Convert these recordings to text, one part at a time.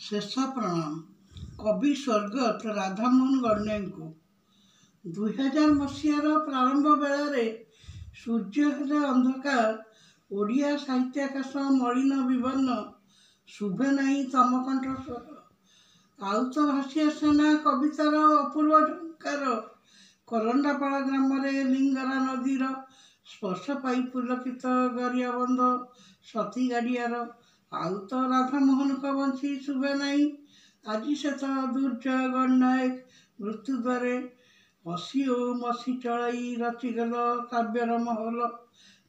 शेष प्रणाम कवि स्वर्गत राधामोहन गणेय को 2000 मसीहार प्रारंभ बेलारे सूर्य हेले अंधकार ओडिया साहित्य आकाश मलिन विवर्ण शुभे नहीं तम कंठ स्वर आउ तो भासी आसेना कवितार अपूर्व झंकार करंडापाड़ ग्राम लिंगरा नदीर स्पर्श पाई पुलकित गरियाबंध सती गाड़ियार आउ तो राधामोहन को बंशी शुभे नहीं आज से तो दुर्जय गणनायक मृत्यु द्वारे हसी ओ मसी चलई रचिगल काव्यर महल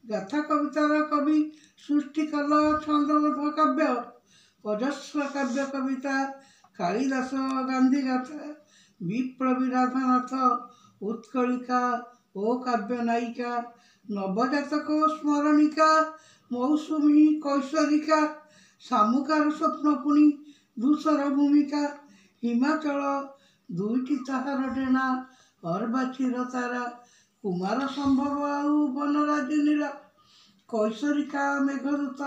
गाथा कवितार कवि सृष्टि कल छंदबद्ध काव्य अजस्र काव्य कविता कालिदास गांधी गाथा विप्लवी राधानाथ उत्कलिका ओ काव्य नायिका नवजातक स्मरणिका मौसुमी कैशोरिका सामुकार स्वप्न पुणी धूसर भूमिका हिमाचल दुईटी ताहार डेणा अर्बाचीर तारा कुमार संभव आउ बनराजिनीरा कैशोरिका मेघदूत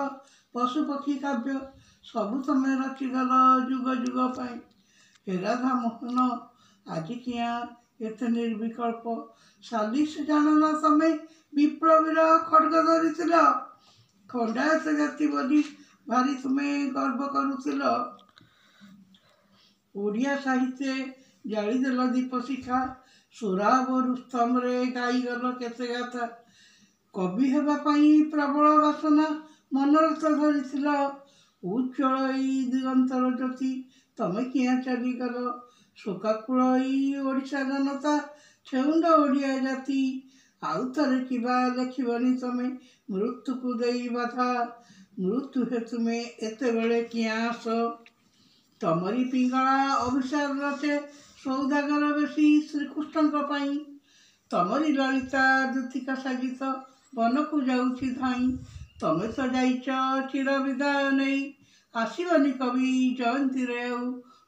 पशुपक्षी काव्य सबु तमें रचिगल जुग जुग पाई हे राधामोहन आज किया एते निर्विकल्प सालिस जानना तमें विप्लवीर खड्ग धरी खंडायत जाति बोली भारी तुम्हें गर्व करुल ओडिया साहित्य जालीदेल दीप शिखा सुराब रुस्तम रे गाईगल केते गाथा कवि हेबापाई प्रबल बासना मनरथ धरी उज्ज्वल दिगंतर ज्योति तमे किया चलीगल शोकाकुल ओडिशा जनता छेउंड ओडिया जाति आउ थरे किबा लेखिबनी तमे मृत्यु को देई बाधा मृत्यु हेतु में एते बेले किया आस तमरी पिंगला अभिशार रचे सौदागर बेसी श्रीकृष्ण पाई तमरी ललिता दूतिका साजित वन को जाऊँची धाई तमे तो जाइच चिर विदाय नहीं आसबनी कवि जयंती रे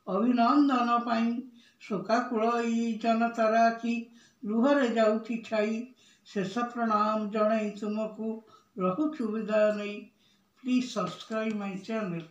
अभिनंदन पाई शोकाकुल जनतार आखि लुहरे जाऊँची छाई शेष प्रणाम जन तुमको रहुछु विदाय नहीं प्लीज सब्सक्राइब माय चैनल।